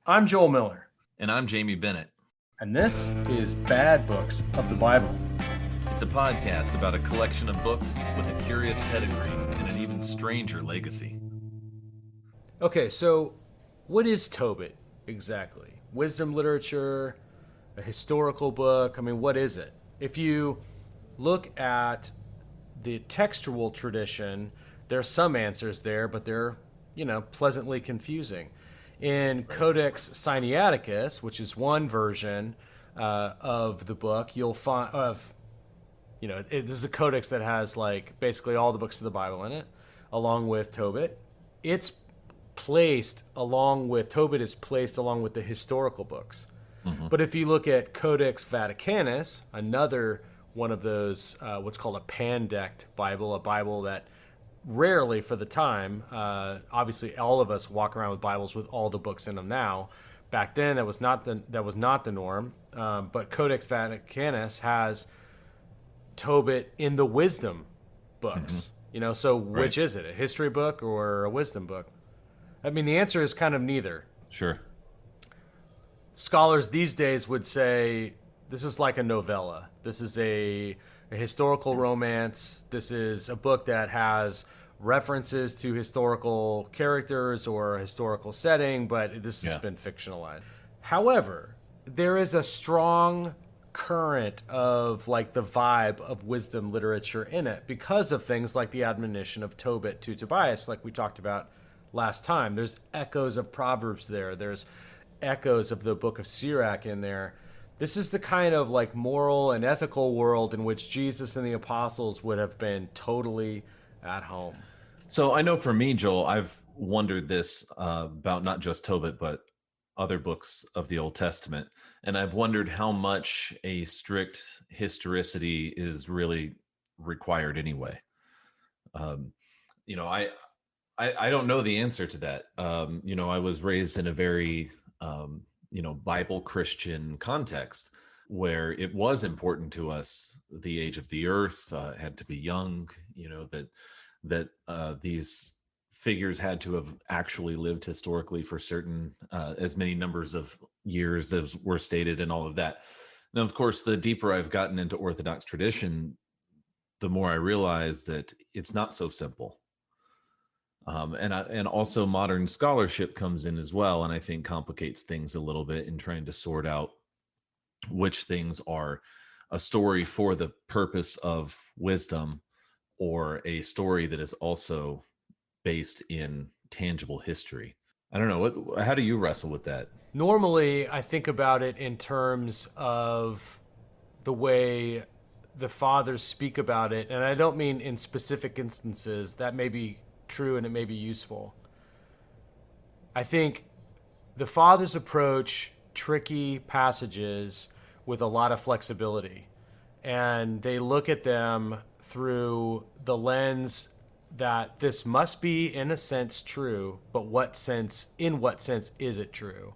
I'm Joel Miller, And I'm Jamie Bennett. and this is Bad Books of the Bible. It's a podcast about a collection of books with a curious pedigree and an even stranger legacy. Okay, so what is Tobit exactly? Wisdom literature, a historical book? I mean, what is it? If you look at the textual tradition, there are some answers there, but they're, pleasantly confusing. In Codex Sinaiticus, which is one version of the book, you'll find this is a codex that has like basically all the books of the Bible in it, along with Tobit. It's placed along with Tobit is placed along with the historical books. Mm-hmm. But if you look at Codex Vaticanus, another one of those, what's called a pandect Bible, a Bible that rarely for the time, obviously all of us walk around with Bibles with all the books in them now. Back then, that was not the norm. But Codex Vaticanus has Tobit in the wisdom books. Mm-hmm. So Right. which is it, a history book or a wisdom book? I mean, the answer is kind of neither. Sure. Scholars these days would say this is like a novella. This is a historical romance. This is a book that has references to historical characters or a historical setting, but this has been fictionalized. However, there is a strong current of like the vibe of wisdom literature in it because of things like the admonition of Tobit to Tobias, like we talked about last time. There's echoes of Proverbs there. There's echoes of the book of Sirach in there. This is the kind of like moral and ethical world in which Jesus and the apostles would have been totally at home. So I know for me, Joel, I've wondered this about not just Tobit, but other books of the Old Testament. And I've wondered how much a strict historicity is really required anyway. Um, you know, I don't know the answer to that. I was raised in a very, Bible Christian context where it was important to us, the age of the earth had to be young, that these figures had to have actually lived historically for certain as many numbers of years as were stated and all of that. Now, of course, the deeper I've gotten into Orthodox tradition, the more I realize that it's not so simple. And also modern scholarship comes in as well, and I think complicates things a little bit in trying to sort out which things are a story for the purpose of wisdom or a story that is also based in tangible history. I don't know. How do you wrestle with that? Normally, I think about it in terms of the way the fathers speak about it, and I don't mean in specific instances. That may be true and it may be useful. I think the fathers approach tricky passages with a lot of flexibility, and they look at them through the lens that this must be in a sense true, but in what sense is it true?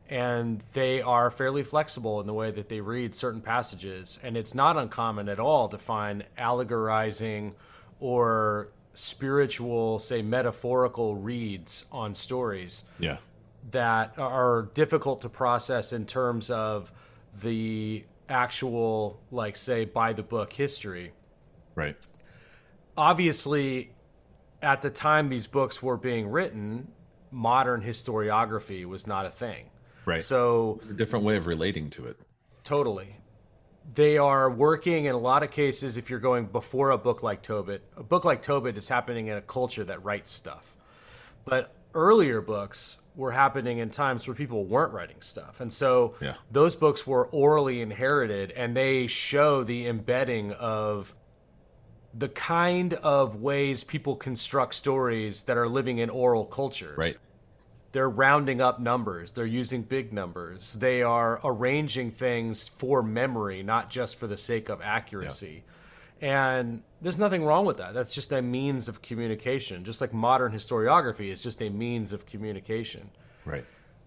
And they are fairly flexible in the way that they read certain passages. And it's not uncommon at all to find allegorizing or spiritual, say, metaphorical reads on stories Yeah. that are difficult to process in terms of the actual, like, say, by the book history. Right. Obviously, at the time these books were being written, modern historiography was not a thing. Right. So, It's a different way of relating to it. totally. They are working in a lot of cases. If you're going before a book like Tobit is happening in a culture that writes stuff. But earlier books were happening in times where people weren't writing stuff. And so Yeah. those books were orally inherited, and they show the embedding of the kind of ways people construct stories that are living in oral cultures. Right. They're rounding up numbers. They're using big numbers. They are arranging things for memory, not just for the sake of accuracy. And there's nothing wrong with that. That's just a means of communication. Just like modern historiography is just a means of communication. Right.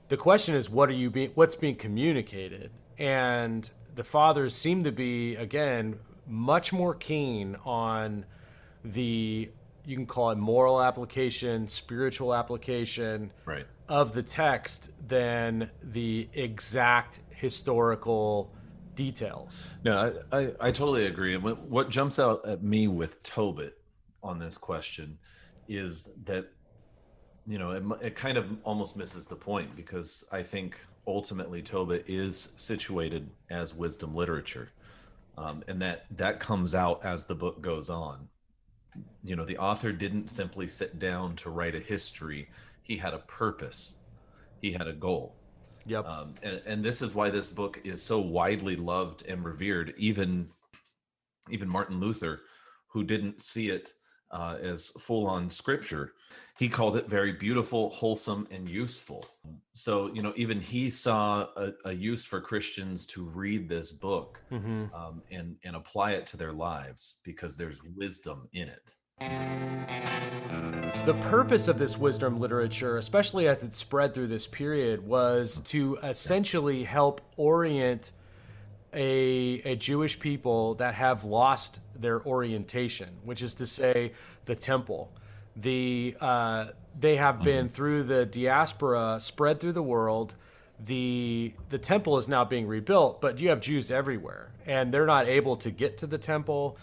The question is, what's being communicated? And the fathers seem to be, again, much more keen on the you can call it moral application, spiritual application Right. of the text than the exact historical details. No, I totally agree. And what jumps out at me with Tobit on this question is that, it kind of almost misses the point, because I think ultimately Tobit is situated as wisdom literature. And that comes out as the book goes on. The author didn't simply sit down to write a history. He had a purpose. He had a goal. Yep. And this is why this book is so widely loved and revered. Even Martin Luther, who didn't see it as full-on scripture, he called it very beautiful, wholesome, and useful. So, even he saw a use for Christians to read this book and apply it to their lives, because there's wisdom in it. The purpose of this wisdom literature, especially as it spread through this period, was to essentially help orient a Jewish people that have lost their orientation, which is to say the temple. They have been through the diaspora, spread through the world. The temple is now being rebuilt, but you have Jews everywhere, and they're not able to get to the temple.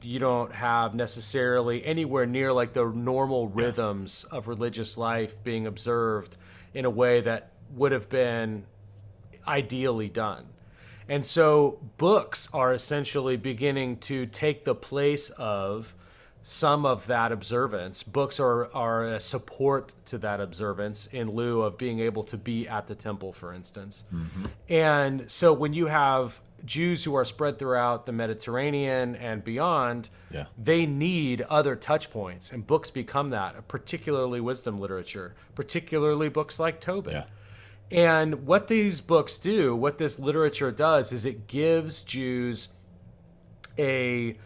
You don't have necessarily anywhere near like the normal rhythms of religious life being observed in a way that would have been ideally done. And so books are essentially beginning to take the place of some of that observance. Books are a support to that observance in lieu of being able to be at the temple, for instance. And so when you have Jews who are spread throughout the Mediterranean and beyond, they need other touch points, and books become that, particularly wisdom literature, particularly books like Tobit. And what these books do, what this literature does, is it gives Jews a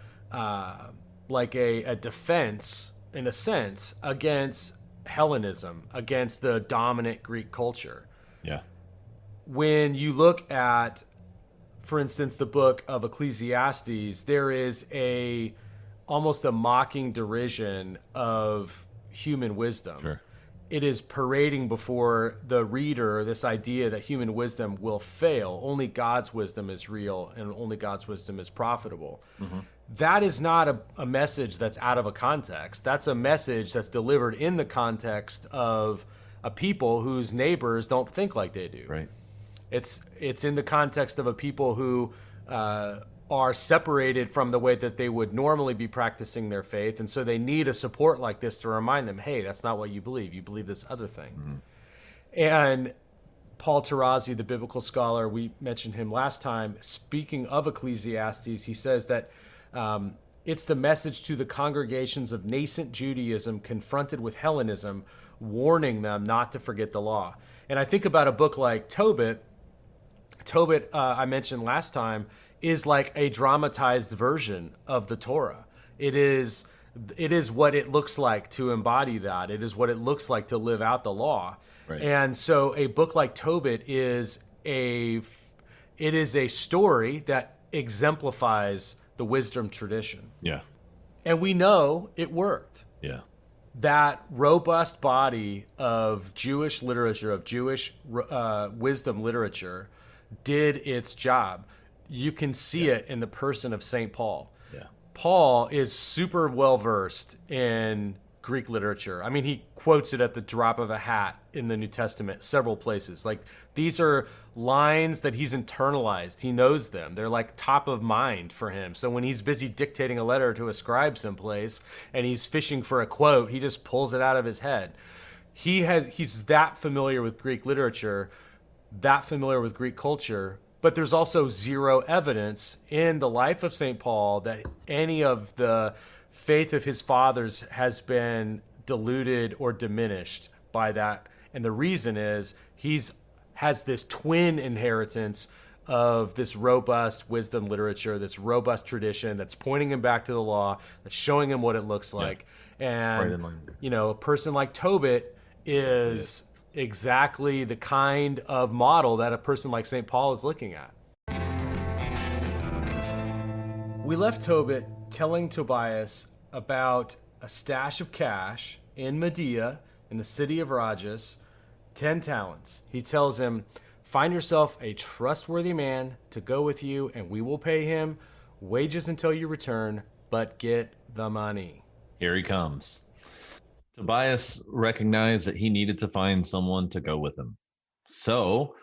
defense, in a sense, against Hellenism, against the dominant Greek culture. When you look at, for instance, the book of Ecclesiastes, there is almost a mocking derision of human wisdom. It is parading before the reader this idea that human wisdom will fail. Only God's wisdom is real, and only God's wisdom is profitable. That is not a message that's out of a context. That's a message that's delivered in the context of a people whose neighbors don't think like they do. Right. It's in the context of a people who are separated from the way that they would normally be practicing their faith, and so they need a support like this to remind them, hey, that's not what you believe. You believe this other thing. And Paul Tarazi, the biblical scholar, we mentioned him last time, speaking of Ecclesiastes, he says that it's the message to the congregations of nascent Judaism confronted with Hellenism, warning them not to forget the law. And I think about a book like Tobit. Tobit, I mentioned last time, is like a dramatized version of the Torah. It is what it looks like to embody that. It is what it looks like to live out the law. Right. And so a book like Tobit is a story that exemplifies the wisdom tradition. And we know it worked. That robust body of Jewish literature, of Jewish wisdom literature, did its job. You can see it in the person of St. Paul. Paul is super well versed in Greek literature. I mean, he quotes it at the drop of a hat in the New Testament, several places. Like, these are lines that he's internalized. He knows them. They're like top of mind for him. So when he's busy dictating a letter to a scribe someplace and he's fishing for a quote, he just pulls it out of his head. He's that familiar with Greek literature, that familiar with Greek culture. But there's also zero evidence in the life of St. Paul that any of the faith of his fathers has been diluted or diminished by that. And the reason is has this twin inheritance of this robust wisdom literature, this robust tradition that's pointing him back to the law, that's showing him what it looks like. And, a person like Tobit is exactly the kind of model that a person like St. Paul is looking at. We left Tobit telling Tobias about a stash of cash in Medea, in the city of Rajas, 10 talents. He tells him, find yourself a trustworthy man to go with you, and we will pay him wages until you return, but get the money. Here he comes. Tobias recognized that he needed to find someone to go with him. So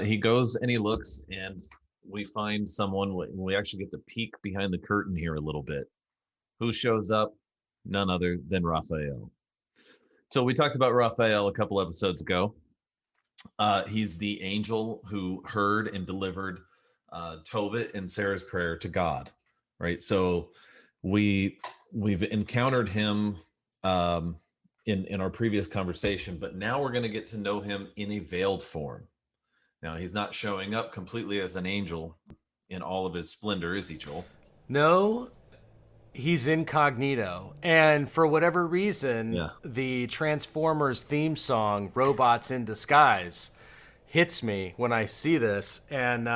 he goes and he looks, and we find someone. We actually get to peek behind the curtain here a little bit. Who shows up? None other than Raphael. So we talked about Raphael a couple episodes ago. He's the angel who heard and delivered Tobit and Sarah's prayer to God, right? So we've encountered him in our previous conversation, but now we're going to get to know him in a veiled form. Now he's not showing up completely as an angel in all of his splendor, is he, Joel? No, he's incognito. And for whatever reason, Yeah. the Transformers theme song, Robots in Disguise, hits me when I see this. And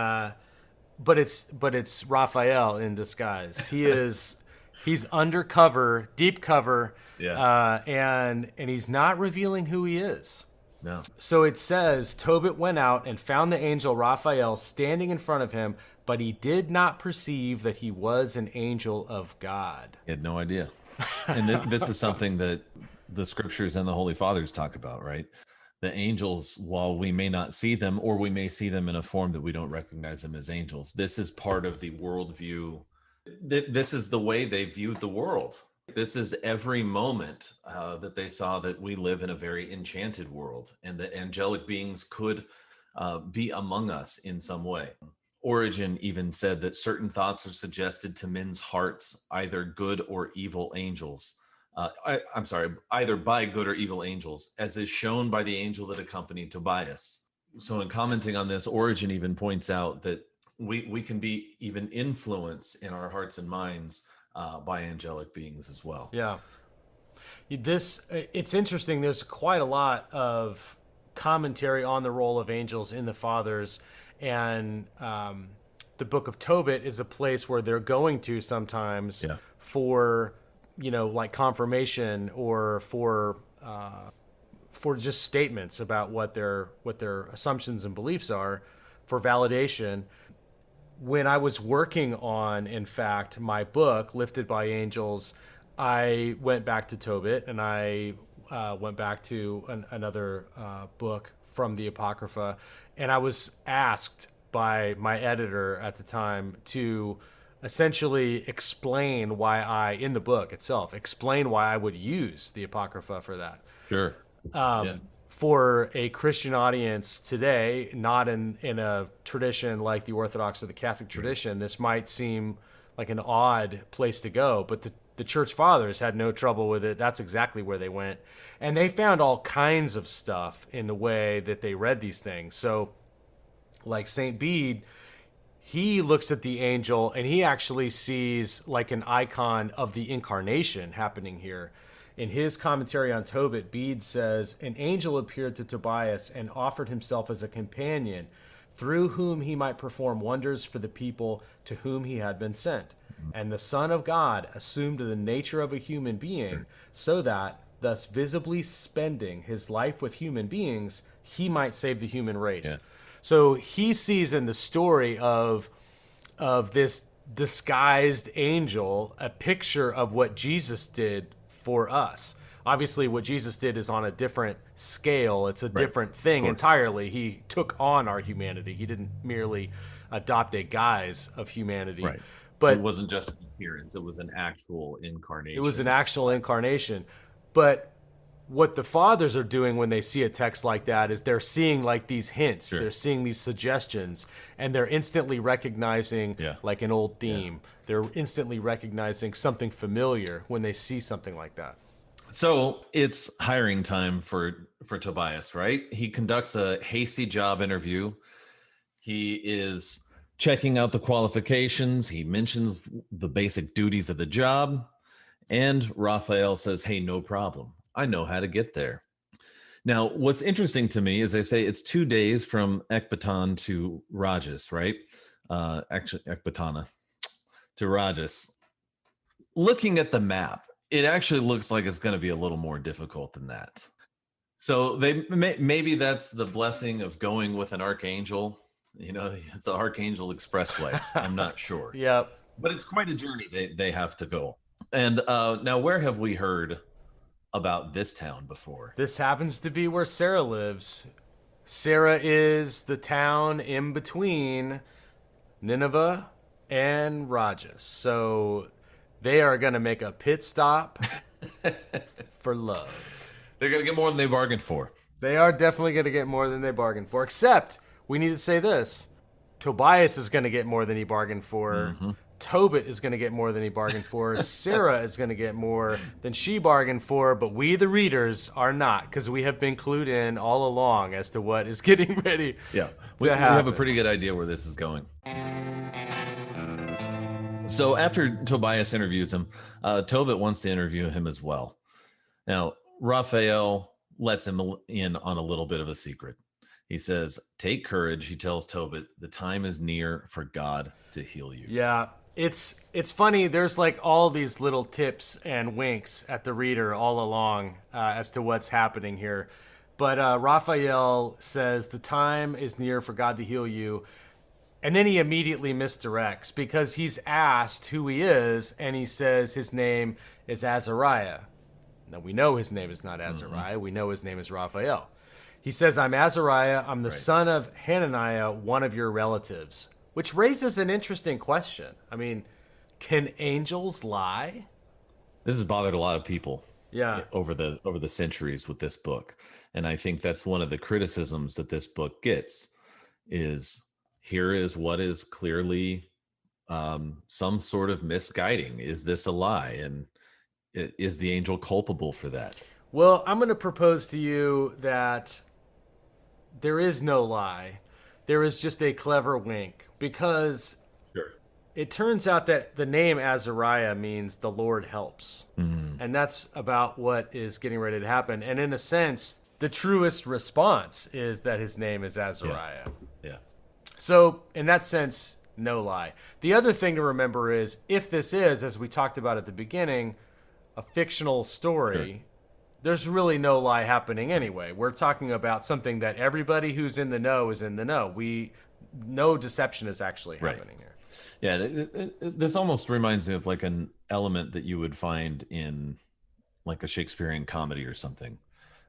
but it's Raphael in disguise. He's undercover, deep cover, Yeah. and he's not revealing who he is. No. So it says, Tobit went out and found the angel Raphael standing in front of him, but he did not perceive that he was an angel of God. He had no idea. And this is something that the scriptures and the Holy Fathers talk about, right? The angels, while we may not see them, or we may see them in a form that we don't recognize them as angels, this is part of the worldview. This is the way they viewed the world. This is every moment that they saw that we live in a very enchanted world, and that angelic beings could be among us in some way. Origen even said that certain thoughts are suggested to men's hearts, either good or evil angels. I'm sorry, either by good or evil angels, as is shown by the angel that accompanied Tobias. So in commenting on this, Origen even points out that we can be even influenced in our hearts and minds by angelic beings as well. Yeah. It's interesting. There's quite a lot of commentary on the role of angels in the Fathers, and the Book of Tobit is a place where they're going to sometimes for, like confirmation, or for just statements about what their assumptions and beliefs are, for validation. When I was working on, in fact, my book, Lifted by Angels, I went back to Tobit, and I went back to another book from the Apocrypha, and I was asked by my editor at the time to essentially explain why in the book itself, explain why I would use the Apocrypha for that. Sure. For a Christian audience today, not in a tradition like the Orthodox or the Catholic tradition, this might seem like an odd place to go, but the Church Fathers had no trouble with it. That's exactly where they went. And they found all kinds of stuff in the way that they read these things. So, like St. Bede, he looks at the angel and he actually sees like an icon of the incarnation happening here. In his commentary on Tobit, Bede says, an angel appeared to Tobias and offered himself as a companion, through whom he might perform wonders for the people to whom he had been sent. And the Son of God assumed the nature of a human being, so that, thus visibly spending his life with human beings, he might save the human race. Yeah. So he sees in the story of this disguised angel a picture of what Jesus did for us. Obviously, what Jesus did is on a different scale. It's a different thing entirely. He took on our humanity. He didn't merely adopt a guise of humanity. Right. But it wasn't just an appearance. It was an actual incarnation. It was an actual incarnation. But what the Fathers are doing when they see a text like that is they're seeing like these hints. They're seeing these suggestions, and they're instantly recognizing like an old theme. They're instantly recognizing something familiar when they see something like that. So it's hiring time for Tobias, right? He conducts a hasty job interview. He is checking out the qualifications. He mentions the basic duties of the job. And Raphael says, hey, no problem. I know how to get there. Now, what's interesting to me is they say it's 2 days from Ecbatana to Rajas, right? Actually, Ecbatana to Rajas. Looking at the map, It actually looks like it's going to be a little more difficult than that. So maybe that's the blessing of going with an archangel. You know, it's the Archangel Expressway. I'm not sure, Yep. but it's quite a journey they have to go. And now, where have we heard about this town before? This happens to be where Sarah lives. Sarah is the town in between Nineveh and Rajas. So they are going to make a pit stop for love. They're going to get more than they bargained for. They are definitely going to get more than they bargained for, except we need to say this. Tobias is going to get more than he bargained for. Mm-hmm. Tobit is going to get more than he bargained for. Sarah is going to get more than she bargained for, but we, the readers, are not, because we have been clued in all along as to what is getting ready. Yeah, we have a pretty good idea where this is going. So after Tobias interviews him, Tobit wants to interview him as well. Now, Raphael lets him in on a little bit of a secret. He says, "Take courage," he tells Tobit, "the time is near for God to heal you." Yeah, it's funny. There's like all these little tips and winks at the reader all along as to what's happening here. But Raphael says the time is near for God to heal you. And then he immediately misdirects because he's asked who he is, and he says his name is Azariah. Now, we know his name is not Azariah. Mm-hmm. We know his name is Raphael. He says, "I'm Azariah. I'm the son of Hananiah, one of your relatives," which raises an interesting question. I mean, can angels lie? This has bothered a lot of people. Yeah. Over the centuries with this book. And I think that's one of the criticisms that this book gets is here is what is clearly some sort of misguiding. Is this a lie? And is the angel culpable for that? Well, I'm going to propose to you that there is no lie. There is just a clever wink, because it turns out that the name Azariah means the Lord helps. Mm-hmm. And that's about what is getting ready to happen. And in a sense, the truest response is that his name is Azariah. Yeah. So in that sense, no lie. The other thing to remember is, if this is, as we talked about at the beginning, a fictional story, there's really no lie happening anyway. We're talking about something that everybody who's in the know is in the know. No deception is actually happening here. Yeah, this almost reminds me of like an element that you would find in like a Shakespearean comedy or something.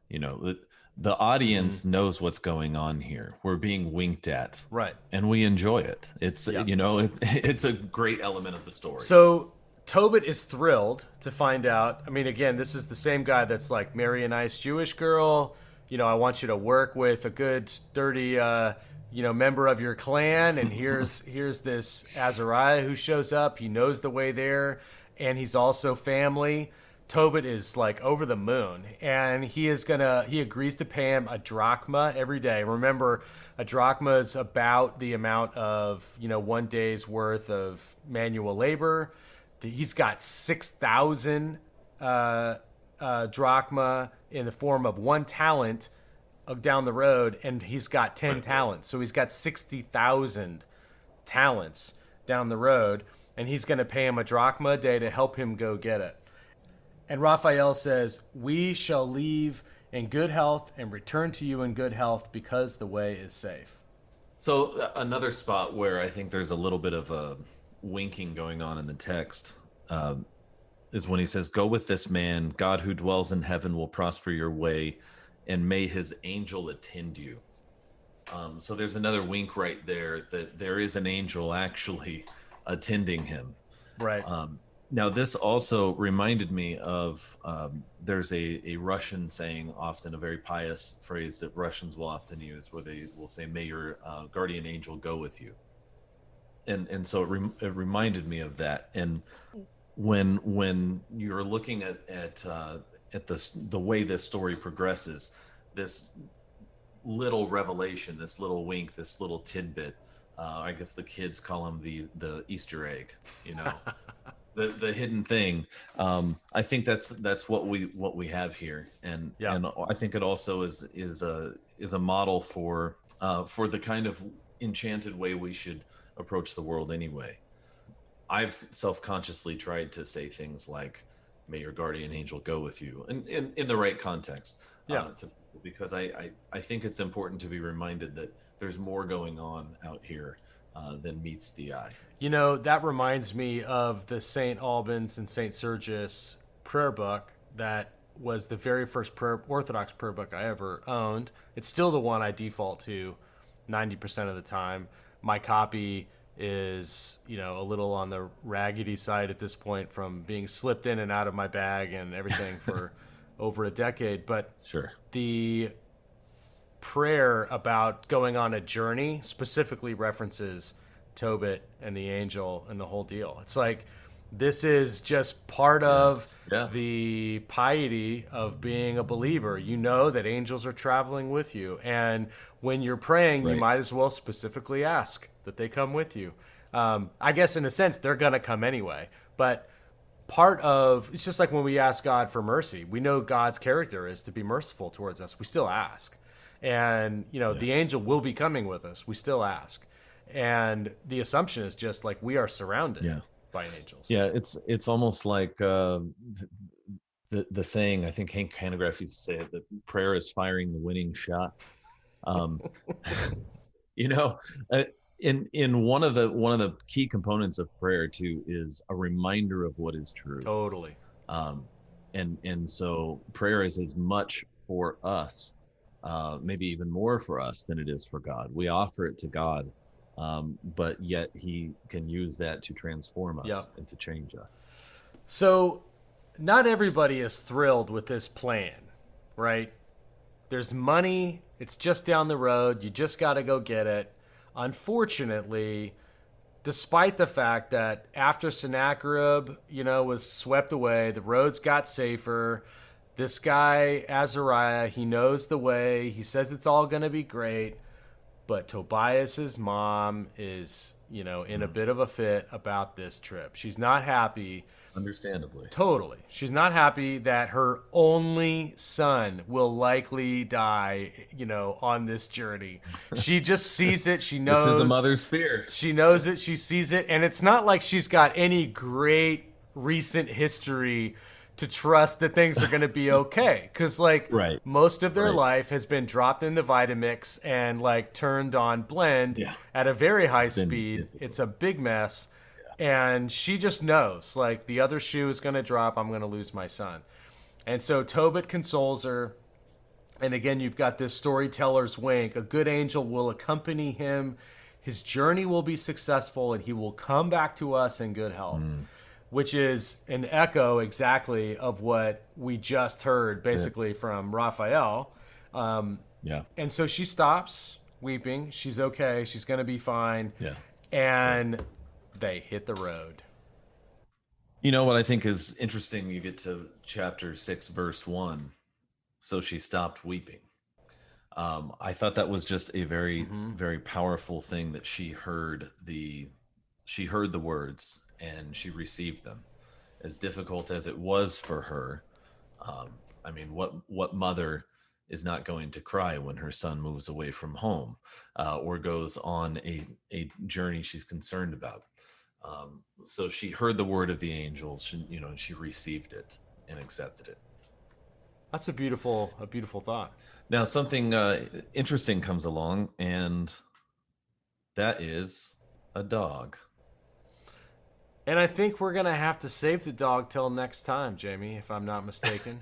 You know, the audience knows what's going on here. We're being winked at, right? And we enjoy it. It's it's a great element of the story. So Tobit is thrilled to find out. I mean, again, this is the same guy that's like, marry a nice Jewish girl. You know, I want you to work with a good, sturdy, member of your clan. And here's this Azariah who shows up. He knows the way there, and he's also family. Tobit is like over the moon, and he agrees to pay him a drachma every day. Remember, a drachma is about the amount of, 1 day's worth of manual labor. He's got 6,000 drachma in the form of 1 talent down the road, and he's got 10 talents. So he's got 60,000 talents down the road, and he's going to pay him a drachma a day to help him go get it. And Raphael says, "We shall leave in good health and return to you in good health, because the way is safe." So another spot where I think there's a little bit of a winking going on in the text is when he says, "Go with this man. God who dwells in heaven will prosper your way, and may his angel attend you." So there's another wink right there that there is an angel actually attending him. Right. Now, this also reminded me of there's a Russian saying, often a very pious phrase that Russians will often use, where they will say, "May your guardian angel go with you." And so it reminded me of that. And when you're looking at the way this story progresses, this little revelation, this little wink, this little tidbit, I guess the kids call him the Easter egg, the hidden thing. I think that's what we have here, and I think it also is a model for the kind of enchanted way we should approach the world anyway. I've self-consciously tried to say things like, may your guardian angel go with you, and in the right context. Yeah. Because I think it's important to be reminded that there's more going on out here than meets the eye. You know, that reminds me of the St. Albans and St. Sergius prayer book that was the very first Orthodox prayer book I ever owned. It's still the one I default to 90% of the time. My copy is, a little on the raggedy side at this point from being slipped in and out of my bag and everything for over a decade. But Sure. the prayer about going on a journey specifically references Tobit and the angel and the whole deal. It's like this is just part of the piety of being a believer. You know that angels are traveling with you, and when you're praying, you might as well specifically ask that they come with you. I guess in a sense they're going to come anyway, but it's just like when we ask God for mercy. We know God's character is to be merciful towards us. We still ask. And, the angel will be coming with us. We still ask. And the assumption is just like we are surrounded by angels. Yeah, it's almost like the saying, I think Hank Hanegraaff used to say it, that prayer is firing the winning shot. In one of the key components of prayer too is a reminder of what is true. Totally. And so prayer is as much for us, maybe even more for us than it is for God. We offer it to God, but yet he can use that to transform us and to change us. So not everybody is thrilled with this plan, right? There's money. It's just down the road. You just got to go get it. Unfortunately, despite the fact that after Sennacherib, was swept away, the roads got safer. This guy, Azariah, he knows the way. He says it's all going to be great. But Tobias's mom is, in a bit of a fit about this trip. She's not happy. Understandably. Totally. She's not happy that her only son will likely die, on this journey. She just sees it. She knows. This is a mother's fear. She knows it. She sees it. And it's not like she's got any great recent history to trust that things are going to be okay. Because, most of their life has been dropped in the Vitamix and, turned on blend at a very high speed. Difficult. It's a big mess. And she just knows, the other shoe is going to drop. I'm going to lose my son. And so Tobit consoles her. And again, you've got this storyteller's wink. A good angel will accompany him. His journey will be successful, and he will come back to us in good health. Which is an echo exactly of what we just heard, basically, from Raphael. And so she stops weeping. She's okay. She's going to be fine. Yeah. And they hit the road. You know what I think is interesting? You get to chapter 6, verse 1. So she stopped weeping. I thought that was just a very, very powerful thing that she heard the words and she received them. As difficult as it was for her, what mother is not going to cry when her son moves away from home or goes on a journey she's concerned about? So she heard the word of the angels, and she received it and accepted it. That's a beautiful thought. Now, something interesting comes along, and that is a dog. And I think we're going to have to save the dog till next time, Jamie, if I'm not mistaken.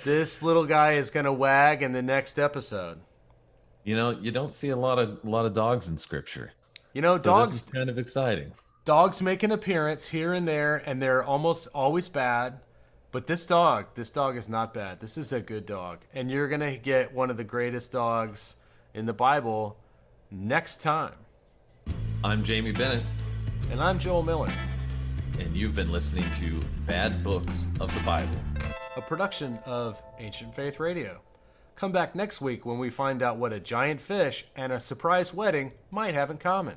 This little guy is going to wag in the next episode. You don't see a lot of dogs in Scripture. Dogs, this is kind of exciting. Dogs make an appearance here and there, and they're almost always bad. But this dog is not bad. This is a good dog. And you're going to get one of the greatest dogs in the Bible next time. I'm Jamie Bennett. And I'm Joel Miller. And you've been listening to Bad Books of the Bible, a production of Ancient Faith Radio. Come back next week when we find out what a giant fish and a surprise wedding might have in common.